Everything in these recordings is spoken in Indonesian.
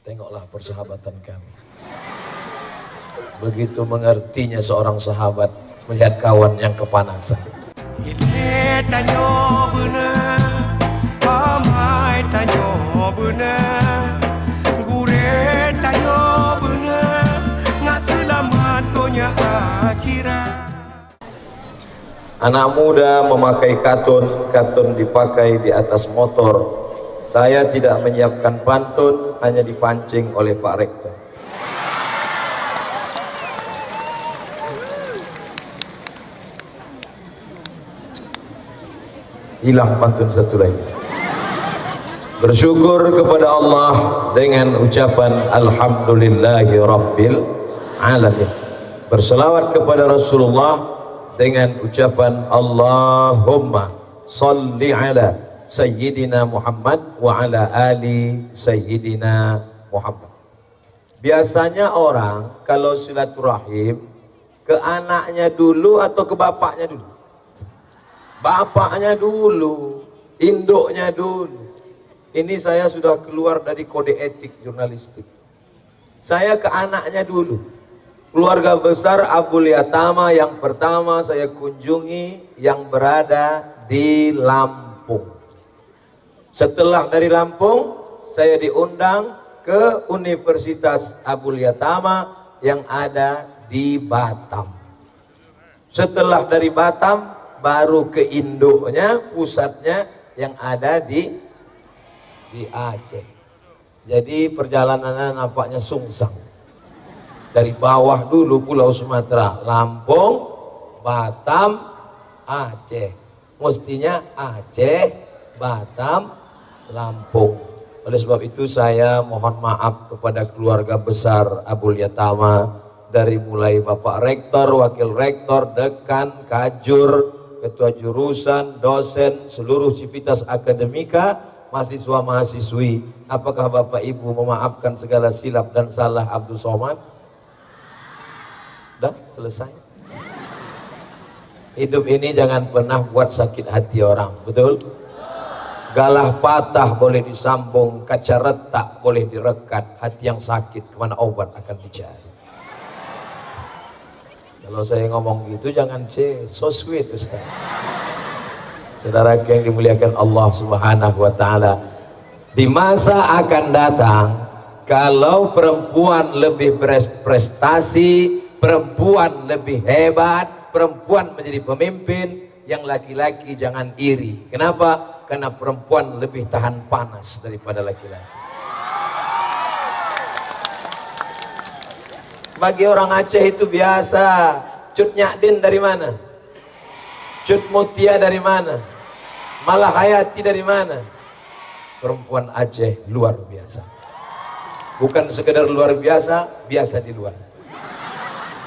Tengoklah persahabatan kami. Begitu mengertinya seorang sahabat melihat kawan yang kepanasan. Anak muda memakai katun, katun dipakai di atas motor. Saya tidak menyiapkan pantun, hanya dipancing oleh Pak Rektor. Hilang pantun satu lagi. Bersyukur kepada Allah dengan ucapan Alhamdulillahi Rabbil Alamin. Berselawat kepada Rasulullah dengan ucapan Allahumma salli ala Sayyidina Muhammad wa ala ali Sayyidina Muhammad. Biasanya orang kalau silaturahim ke anaknya dulu atau ke bapaknya dulu? Bapaknya dulu, induknya dulu. Ini saya sudah keluar dari kode etik jurnalistik. Saya ke anaknya dulu. Keluarga besar Abul Yatama yang pertama saya kunjungi yang berada di Lampung. Setelah dari Lampung, saya diundang ke Universitas Abul Yatama yang ada di Batam. Setelah dari Batam, baru ke induknya, pusatnya yang ada di Aceh. Jadi perjalanannya nampaknya sungsang. Dari bawah dulu Pulau Sumatera, Lampung, Batam, Aceh. Mestinya Aceh, Batam, Lampung. Oleh sebab itu saya mohon maaf kepada keluarga besar Abul Yatama, dari mulai Bapak Rektor, Wakil Rektor, Dekan, Kajur, Ketua Jurusan, dosen, seluruh civitas akademika, mahasiswa-mahasiswi. Apakah Bapak Ibu memaafkan segala silap dan salah Abdul Somad? Dah selesai. Hidup ini jangan pernah buat sakit hati orang, betul? Galah patah boleh disambung, kaca retak boleh direkat, hati yang sakit kemana obat akan dicari. Kalau saya ngomong gitu jangan so sweet Ustaz. Saudara yang dimuliakan Allah Subhanahu wa Ta'ala, di masa akan datang kalau perempuan lebih berprestasi, perempuan lebih hebat, perempuan menjadi pemimpin, yang laki-laki jangan iri. Kenapa? Karena perempuan lebih tahan panas daripada laki-laki. Bagi orang Aceh itu biasa. Cut Nyadin dari mana? Cut Mutia dari mana? Malahayati dari mana? Perempuan Aceh luar biasa. Bukan sekedar luar biasa, biasa di luar.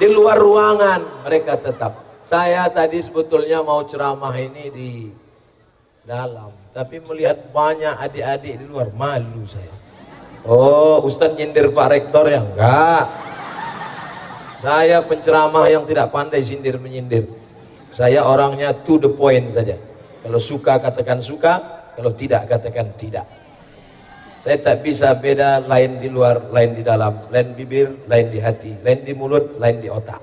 Di luar ruangan mereka tetap. Saya tadi sebetulnya mau ceramah ini di dalam, tapi melihat banyak adik-adik di luar, malu saya. Oh, Ustadz nyindir Pak Rektor ya? Enggak. Saya penceramah yang tidak pandai sindir menyindir. Saya orangnya to the point saja. Kalau suka katakan suka, kalau tidak katakan tidak. Saya tak bisa beda lain di luar, lain di dalam, lain bibir, lain di hati, lain di mulut, lain di otak.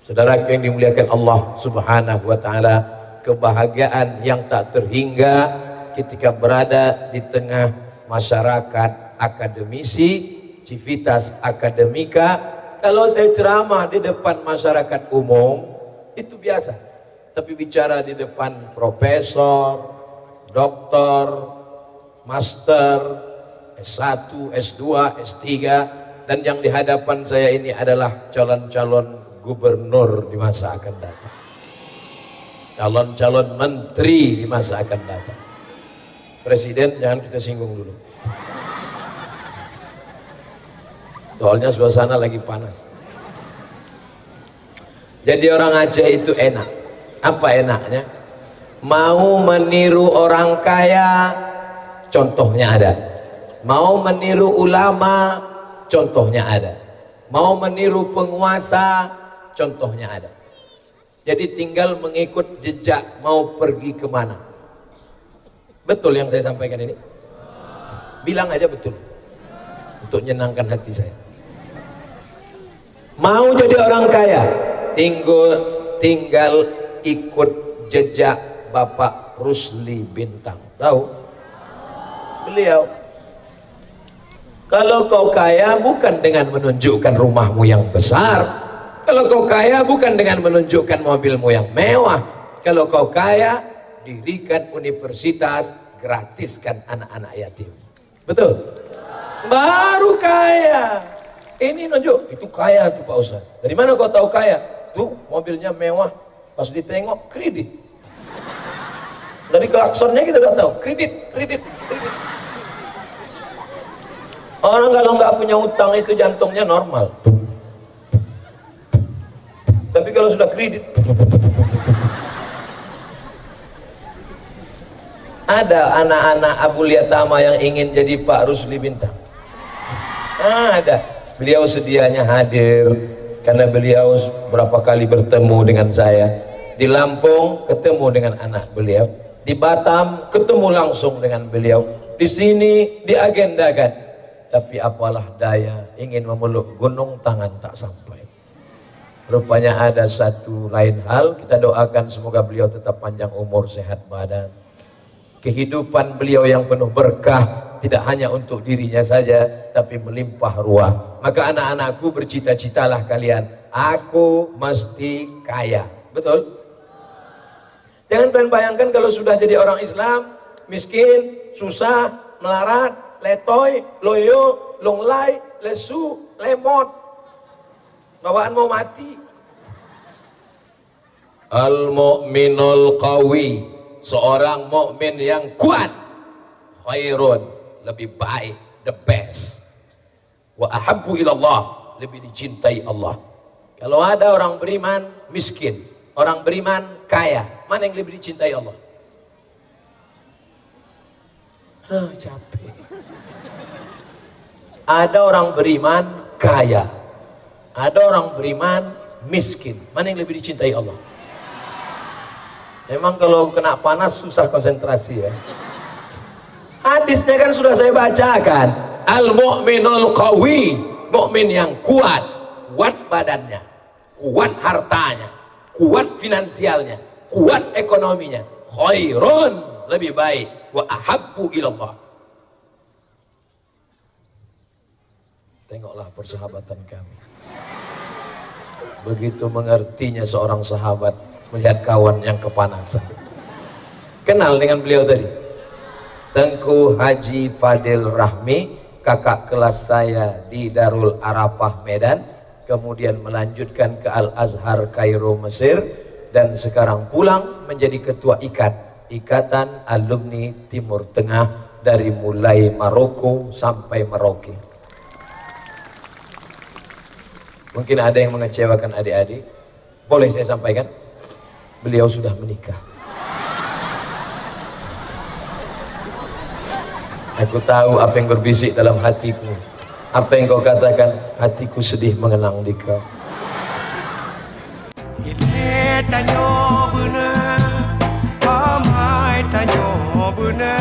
Saudara yang dimuliakan Allah Subhanahu wa Ta'ala, kebahagiaan yang tak terhingga ketika berada di tengah masyarakat akademisi, civitas akademika. Kalau saya ceramah di depan masyarakat umum itu biasa, tapi bicara di depan profesor, doktor, master, S1, S2, S3, dan yang di hadapan saya ini adalah calon-calon gubernur di masa akan datang, calon-calon menteri di masa akan datang. Presiden jangan kita singgung dulu, soalnya suasana lagi panas. Jadi orang Aceh itu enak. Apa enaknya? Mau meniru orang kaya, contohnya ada. Mau meniru ulama, contohnya ada. Mau meniru penguasa, contohnya ada. Jadi tinggal mengikut jejak mau pergi kemana. Betul yang saya sampaikan ini? Bilang aja betul. untuk menyenangkan hati saya. Mau jadi orang kaya, tinggal ikut jejak Bapak Rusli Bintang. Tahu? Beliau, kalau kau kaya bukan dengan menunjukkan rumahmu yang besar, kalau kau kaya bukan dengan menunjukkan mobilmu yang mewah, kalau kau kaya dirikan universitas, gratiskan anak-anak yatim. Betul? Baru kaya. Ini nunjuk, itu kaya tuh Pak Ustaz. Dari mana kau tahu kaya? Tuh mobilnya mewah, pas ditengok kredit. Dari klaksonnya kita udah tahu, kredit. Orang kalau nggak punya utang itu jantungnya normal. Tapi kalau sudah kredit, ada anak-anak Abu Liyatama yang ingin jadi Pak Rusli Bintang. Ada. Beliau sedianya hadir karena beliau berapa kali bertemu dengan saya. Di Lampung ketemu dengan anak beliau, di Batam ketemu langsung dengan beliau, di sini diagendakan. Tapi apalah daya, ingin memeluk gunung tangan tak sampai. Rupanya ada satu lain hal, kita doakan semoga beliau tetap panjang umur, sehat badan. Kehidupan beliau yang penuh berkah, tidak hanya untuk dirinya saja, tapi melimpah ruah. Maka anak-anakku, bercita-citalah kalian, aku mesti kaya. Betul? Jangan kalian bayangkan kalau sudah jadi orang Islam, miskin, susah, melarat, letoy, loyo, longlai, lesu, lemot, bawaan mau mati. Al-mu'minul qawi, seorang mukmin yang kuat, khairun, lebih baik, the best, wa ahabbu ilallah, lebih dicintai Allah. Kalau ada orang beriman miskin, orang beriman kaya, mana yang lebih dicintai Allah? Capek. Ada orang beriman kaya, ada orang beriman miskin, mana yang lebih dicintai Allah? Memang kalau kena panas susah konsentrasi ya. Hadisnya kan sudah saya bacakan. Al-mu'minul qawi, mukmin yang kuat, kuat badannya, kuat hartanya, kuat finansialnya, kuat ekonominya, khairun, lebih baik, wa ahabbu ilallah. Tengoklah persahabatan kami. Begitu mengertinya seorang sahabat melihat kawan yang kepanasan. Kenal dengan beliau tadi? Tengku Haji Fadil Rahmi, kakak kelas saya di Darul Arafah Medan, kemudian melanjutkan ke Al-Azhar Kairo Mesir, dan sekarang pulang menjadi ketua Ikatan Alumni Timur Tengah dari mulai Maroko sampai Merauke. Mungkin ada yang mengecewakan adik-adik, boleh saya sampaikan? Beliau sudah menikah. Aku tahu apa yang berbisik dalam hatiku. Apa yang kau katakan, hatiku sedih mengenang dikau. Tanyo bener, amai tanyo bener.